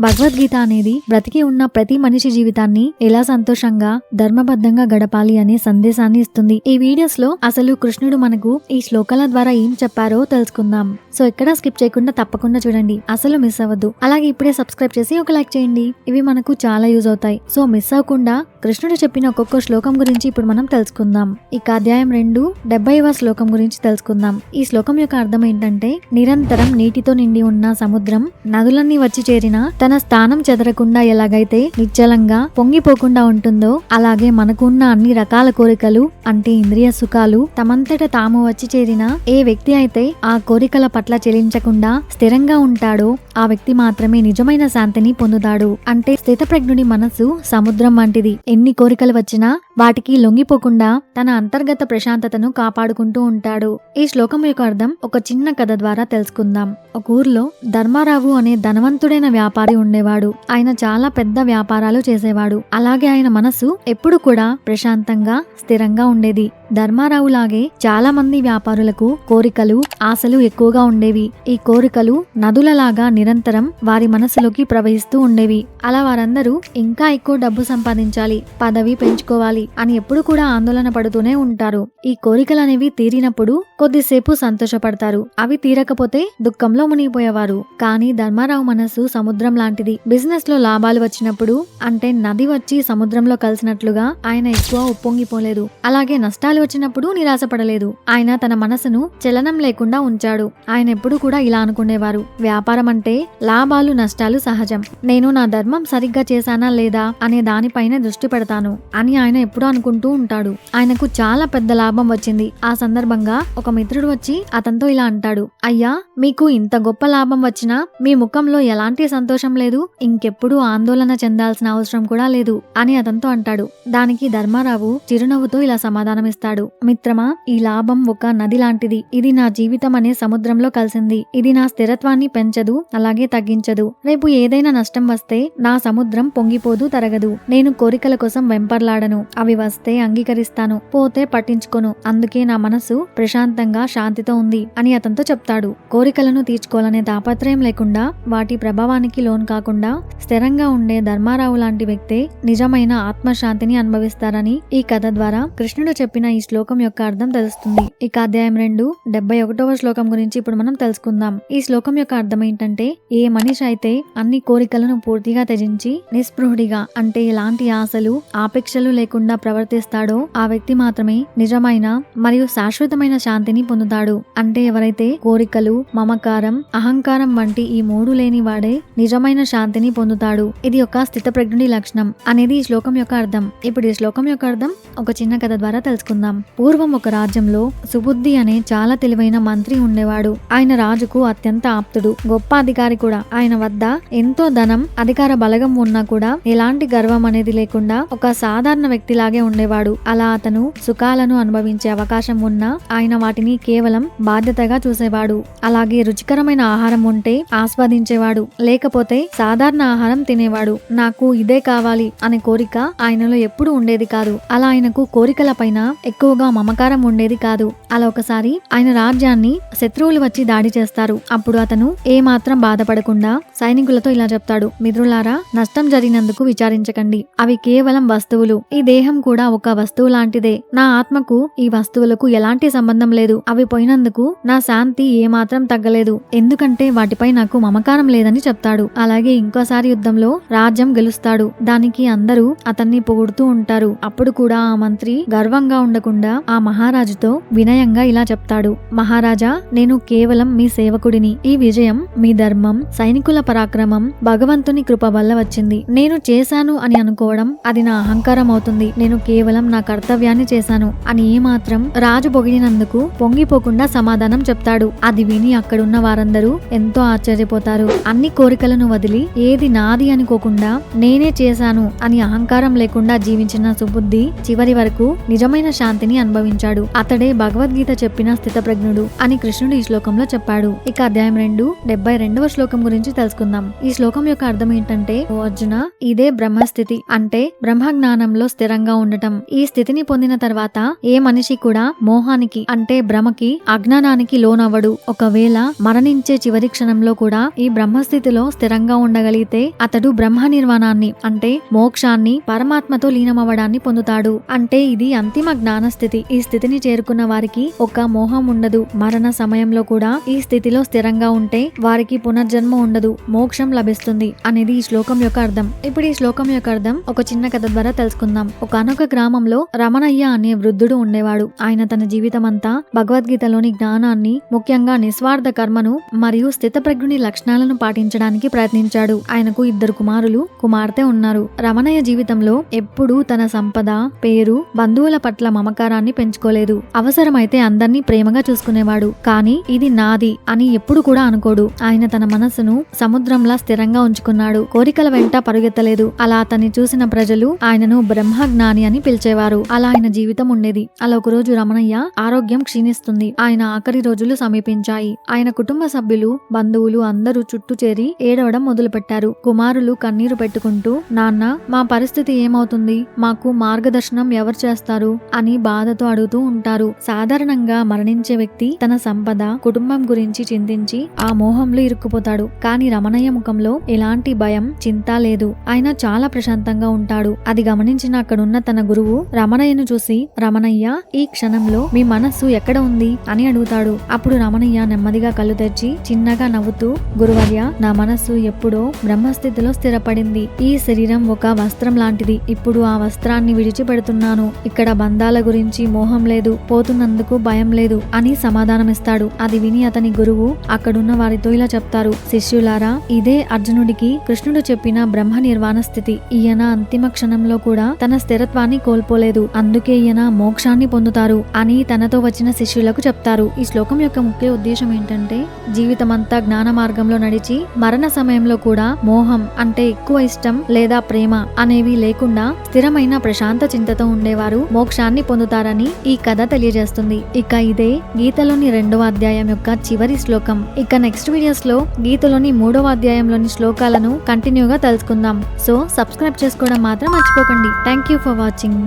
భగవద్గీత అనేది బ్రతికి ఉన్న ప్రతి మనిషి జీవితాన్ని ఎలా సంతోషంగా ధర్మబద్ధంగా గడపాలి అనే సందేశాన్ని ఇస్తుంది. ఈ వీడియోస్ లో అసలు కృష్ణుడు మనకు ఈ శ్లోకాల ద్వారా ఏం చెప్పారో తెలుసుకుందాం. సో ఎక్కడా స్కిప్ చేయకుండా తప్పకుండా చూడండి, అసలు మిస్ అవ్వద్దు. అలాగే ఇప్పుడే సబ్స్క్రైబ్ చేసి ఒక లైక్ చేయండి, ఇవి మనకు చాలా యూజ్ అవుతాయి. సో మిస్ అవ్వకుండా కృష్ణుడు చెప్పిన ఒక్కొక్క శ్లోకం గురించి ఇప్పుడు మనం తెలుసుకుందాం. ఇక అధ్యాయం 2 70వ శ్లోకం గురించి తెలుసుకుందాం. ఈ శ్లోకం యొక్క అర్థం ఏంటంటే, నిరంతరం నీటితో నిండి ఉన్న సముద్రం నదులన్నీ వచ్చి చేరినా తన స్థానం చెదరకుండా ఎలాగైతే నిశ్చలంగా పొంగిపోకుండా ఉంటుందో, అలాగే మనకు ఉన్న అన్ని రకాల కోరికలు అంటే ఇంద్రియ సుఖాలు తమంతట తాము వచ్చి చేరిన ఏ వ్యక్తి అయితే ఆ కోరికల పట్ల చెలించకుండా స్థిరంగా ఉంటాడో ఆ వ్యక్తి మాత్రమే నిజమైన శాంతిని పొందుతాడు. అంటే స్థితప్రజ్ఞుడి మనసు సముద్రం వంటిది. ఎన్ని కోరికలు వచ్చినా వాటికి లొంగిపోకుండా తన అంతర్గత ప్రశాంతతను కాపాడుకుంటూ ఉంటాడు. ఈ శ్లోకం యొక్క అర్థం ఒక చిన్న కథ ద్వారా తెలుసుకుందాం. ఒక ఊర్లో ధర్మారావు అనే ధనవంతుడైన వ్యాపారి ఉండేవాడు. ఆయన చాలా పెద్ద వ్యాపారాలు చేసేవాడు. అలాగే ఆయన మనసు ఎప్పుడు కూడా ప్రశాంతంగా స్థిరంగా ఉండేది. ధర్మారావు లాగే చాలా మంది వ్యాపారులకు కోరికలు ఆశలు ఎక్కువగా ఉండేవి. ఈ కోరికలు నదులలాగా నిరంతరం వారి మనసులోకి ప్రవహిస్తూ ఉండేవి. అలా వారందరూ ఇంకా ఎక్కువ డబ్బు సంపాదించాలి, పదవి పెంచుకోవాలి అని ఎప్పుడు కూడా ఆందోళన పడుతూనే ఉంటారు. ఈ కోరికలు అనేవి తీరినప్పుడు కొద్దిసేపు సంతోషపడతారు, అవి తీరకపోతే దుఃఖంలో మునిగిపోయేవారు. కానీ ధర్మారావు మనసు సముద్రం లాంటిది. బిజినెస్ లో లాభాలు వచ్చినప్పుడు అంటే నది వచ్చి సముద్రంలో కలిసినట్లుగా ఆయన ఎక్కువ ఉప్పొంగిపోలేదు. అలాగే నష్టాలు వచ్చినప్పుడు నిరాశపడలేదు. ఆయన తన మనసును చలనం లేకుండా ఉంచాడు. ఆయన ఎప్పుడు కూడా ఇలా అనుకునేవారు, వ్యాపారం అంటే లాభాలు నష్టాలు సహజం, నేను నా ధర్మం సరిగ్గా చేశానా లేదా అనే దానిపైన దృష్టి పెడతాను అని ఆయన ఎప్పుడూ అనుకుంటూ ఉంటాడు. ఆయనకు చాలా పెద్ద లాభం వచ్చింది. ఆ సందర్భంగా ఒక మిత్రుడు వచ్చి అతనితో ఇలా అంటాడు, అయ్యా, మీకు ఇంత గొప్ప లాభం వచ్చినా మీ ముఖంలో ఎలాంటి సంతోషం లేదు, ఇంకెప్పుడు ఆందోళన చెందాల్సిన అవసరం కూడా లేదు అని అతనితో అంటాడు. దానికి ధర్మారావు చిరునవ్వుతో ఇలా సమాధానమిస్తాడు, మిత్రమా, ఈ లాభం ఒక నది లాంటిది. ఇది నా జీవితం అనే సముద్రంలో కలిసింది. ఇది నా స్థిరత్వాన్ని పెంచదు, అలాగే తగ్గించదు. రేపు ఏదైనా నష్టం వస్తే నా సముద్రం పొంగిపోదు, తరగదు. నేను కోరికల కోసం వెంపర్లాడను. అవి వస్తే అంగీకరిస్తాను, పోతే పట్టించుకోను. అందుకే నా మనసు ప్రశాంతంగా శాంతితో ఉంది అని అతనితో చెప్తాడు. కోరికలను తీర్చుకోవాలనే తాపత్రయం లేకుండా వాటి ప్రభావానికి లోన్ కాకుండా స్థిరంగా ఉండే ధర్మారావు లాంటి వ్యక్తే నిజమైన ఆత్మశాంతిని అనుభవిస్తారని ఈ కథ ద్వారా కృష్ణుడు చెప్పిన ఈ శ్లోకం యొక్క అర్థం తెలుస్తుంది. ఇక అధ్యాయం 2 71వ శ్లోకం గురించి ఇప్పుడు మనం తెలుసుకుందాం. ఈ శ్లోకం యొక్క అర్థం ఏంటంటే, ఏ మనిషి అయితే అన్ని కోరికలను పూర్తిగా త్యజించి నిస్పృహుడిగా అంటే ఎలాంటి ఆశలు ఆపేక్షలు లేకుండా ప్రవర్తిస్తాడో ఆ వ్యక్తి మాత్రమే నిజమైన మరియు శాశ్వతమైన శాంతిని పొందుతాడు. అంటే ఎవరైతే కోరికలు, మమకారం, అహంకారం వంటి ఈ 3 లేని వాడే నిజమైన శాంతిని పొందుతాడు. ఇది ఒక స్థితప్రజ్ఞుడి లక్షణం అనేది ఈ శ్లోకం యొక్క అర్థం. ఇప్పుడు ఈ శ్లోకం యొక్క అర్థం ఒక చిన్న కథ ద్వారా తెలుసుకుందాం. పూర్వం ఒక రాజ్యంలో సుబుద్ధి అనే చాలా తెలివైన మంత్రి ఉండేవాడు. ఆయన రాజుకు అత్యంత ఆప్తుడు, గొప్ప అధికారి కూడా. ఆయన వద్ద ఎంతో ధనం, అధికార బలగం ఉన్నా కూడా ఎలాంటి గర్వం అనేది లేకుండా ఒక సాధారణ వ్యక్తిలాగే ఉండేవాడు. అలా అతను సుఖాలను అనుభవించే అవకాశం ఉన్నా ఆయన వాటిని కేవలం బాధ్యతగా చూసేవాడు. అలాగే రుచికరమైన ఆహారం ఉంటే ఆస్వాదించేవాడు, లేకపోతే సాధారణ ఆహారం తినేవాడు. నాకు ఇదే కావాలి అనే కోరిక ఆయనలో ఎప్పుడూ ఉండేది కాదు. అలా ఆయనకు కోరికల పైన ఎక్కువగా మమకారం ఉండేది కాదు. అలా ఒకసారి ఆయన రాజ్యాన్ని శత్రువులు వచ్చి దాడి చేస్తారు. అప్పుడు అతను ఏమాత్రం బాధపడకుండా సైనికులతో ఇలా చెప్తాడు, మిత్రులారా, నష్టం జరిగినందుకు విచారించకండి. అవి కేవలం వస్తువులు. ఈ దేహం కూడా ఒక వస్తువు లాంటిదే. నా ఆత్మకు ఈ వస్తువులకు ఎలాంటి సంబంధం లేదు. అవి పోయినందుకు నా శాంతి ఏమాత్రం తగ్గలేదు, ఎందుకంటే వాటిపై నాకు మమకారం లేదని చెప్తాడు. అలాగే ఇంకోసారి యుద్ధంలో రాజ్యం గెలుస్తాడు. దానికి అందరూ అతన్ని పొగుడుతూ ఉంటారు. అప్పుడు కూడా ఆ మంత్రి గర్వంగా ఉండకుండా ఆ మహారాజుతో వినయంగా ఇలా చెప్తాడు, మహారాజా, నేను కేవలం మీ సేవకుడిని. ఈ విజయం మీ ధర్మం, సైనికుల పరాక్రమం, భగవంతుని కృప వల్ల వచ్చింది. నేను చేశాను అని అనుకోవడం అది నా అహంకారం అవుతుంది. నేను కేవలం నా కర్తవ్యాన్ని చేశాను అని ఏమాత్రం రాజు పొగిడినందుకు పొంగిపోకుండా సమాధానం చెప్తాడు. అది విని అక్కడున్న వారందరూ ఎంతో ఆశ్చర్యపోతారు. అన్ని కోరికలను వదిలి ఏది నాది అనుకోకుండా నేనే చేశాను అని అహంకారం లేకుండా జీవించిన సుబుద్ధి చివరి వరకు నిజమైన శాంతిని అనుభవించాడు. అతడే భగవద్గీత చెప్పిన స్థితప్రజ్ఞుడు అని కృష్ణుడు ఈ శ్లోకంలో చెప్పాడు. ఇక అధ్యాయం 2 72వ శ్లోకం గురించి తెలుసుకుందాం. ఈ శ్లోకం యొక్క అర్థం ఏంటంటే, ఓ అర్జున, ఇదే బ్రహ్మస్థితి అంటే బ్రహ్మ జ్ఞానంలో స్థిరంగా ఉండటం. ఈ స్థితిని పొందిన తర్వాత ఏ మనిషి కూడా మోహానికి అంటే భ్రమకి, అజ్ఞానానికి లోనవ్వడు. ఒకవేళ మరణించే చివరి క్షణంలో కూడా ఈ బ్రహ్మస్థితిలో స్థిరంగా ఉండగలిగితే అతడు బ్రహ్మ నిర్వాణాన్ని అంటే మోక్షాన్ని, పరమాత్మతో లీనమవ్వడాన్ని పొందుతాడు. అంటే ఇది అంతిమ జ్ఞాన స్థితి. ఈ స్థితిని చేరుకున్న వారికి ఒక మోహం ఉండదు. మరణ సమయంలో కూడా ఈ స్థితిలో స్థిరంగా ఉంటే వారికి పునర్జన్మ ఉండదు, మోక్షం లభిస్తుంది అనేది ఈ శ్లోకం యొక్క అర్థం. ఇప్పుడు ఈ శ్లోకం యొక్క అర్థం ఒక చిన్న కథ ద్వారా తెలుసుకుందాం. ఒకానొక గ్రామంలో రమణయ్య అనే వృద్ధుడు ఉండేవాడు. ఆయన తన జీవితం అంతా భగవద్గీతలోని జ్ఞానాన్ని, ముఖ్యంగా నిస్వార్థ కర్మను మరియు స్థితప్రజ్ఞుని లక్షణాలను పాటించడానికి ప్రయత్నించాడు. ఆయనకు 2 కుమారులు, కుమార్తె ఉన్నారు. రమణయ్య జీవితంలో ఎప్పుడూ తన సంపద, పేరు, బంధువుల పట్ల మమకారాన్ని పెంచుకోలేదు. అవసరమైతే అందర్నీ ప్రేమగా చూసుకునేవాడు. కానీ ఇది నాది అని ఎప్పుడు కూడా అనుకోడు. ఆయన తన మనస్సును సముద్రంలా స్థిరంగా ఉంచుకున్నాడు. కోరికల వెంట పరుగెత్తలేదు. అలా అతన్ని చూసిన ప్రజలు ఆయనను బ్రహ్మజ్ఞాని అని పిలిచేవారు. అలా ఆయన జీవితం ఉండేది. అలా ఒకరోజు రమణయ్య ఆరోగ్యం క్షీణిస్తుంది. ఆయన ఆఖరి రోజులు సమీపించాయి. ఆయన కుటుంబ సభ్యులు, బంధువులు అందరూ చుట్టూ చేరి ఏడవడం మొదలుపెట్టారు. కుమారులు కన్నీరు పెట్టుకుంటూ, నాన్న, మా పరిస్థితి ఏమవుతుంది? మాకు మార్గదర్శనం ఎవరు చేస్తారు అని బాధతో అడుగుతూ ఉంటారు. సాధారణంగా మరణించే వ్యక్తి తన సంపద, కుటుంబం గురించి చింతించి ఆ మోహంలో ఇరుక్కుపోతాడు. కానీ రమణయ్య ముఖంలో ఎలాంటి భయం, చింత లేదు. ఆయన చాలా ప్రశాంతంగా ఉంటాడు. అది గమనించిన అక్కడున్న తన గురువు రమణయ్యను చూసి, రమణయ్య, ఈ క్షణంలో మీ మనస్సు ఎక్కడ ఉంది అని అడుగుతాడు. అప్పుడు రమణయ్య నెమ్మదిగా కళ్ళు తెరిచి చిన్నగా నవ్వుతూ, గురువర్య, నా మనస్సు ఎప్పుడో బ్రహ్మస్థితిలో స్థిరపడింది. ఈ శరీరం ఒక వస్త్రం లాంటిది. ఇప్పుడు ఆ వస్త్రాన్ని విడిచిపెడుతున్నాను. ఇక్కడ బంధాల గురించి మోహం లేదు, పోతున్నందుకు భయం లేదు అని సమాధానమిస్తాడు. అది విని అతని గురువు అక్కడున్న వారితో ఇలా చెప్తారు, శిష్యులారా, ఇదే అర్జునుడికి కృష్ణుడు చెప్పిన బ్రహ్మ నిర్వాణ స్థితి. ఈయన అంతిమ క్షణంలో కూడా తన స్థిరత్వాన్ని కోల్పోలేదు. అందుకే ఈయన మోక్షాన్ని పొందుతారు అని తనతో వచ్చిన శిష్యులకు చెప్తారు. ఈ శ్లోకం యొక్క ముఖ్య ఉద్దేశం ఏంటంటే, జీవితమంతా జ్ఞాన మార్గంలో నడిచి మరణ సమయంలో కూడా మోహం అంటే ఎక్కువ ఇష్టం లేదా ప్రేమ అనేవి లేకుండా స్థిరమైన ప్రశాంత చింతతో ఉండేవారు మోక్షాన్ని పొందుతారని ఈ కథ తెలియజేస్తుంది. ఇక ఇదే గీతలోని 2వ అధ్యాయం యొక్క చివరి శ్లోకం. ఇక నెక్స్ట్ వీడియోస్ లో గీతలోని 3వ అధ్యాయంలోని శ్లోకాలను కంటిన్యూగా తెలుసుకుందాం. సో సబ్స్క్రైబ్ చేసుకోవడం మాత్రం మర్చిపోకండి. Thank you for watching.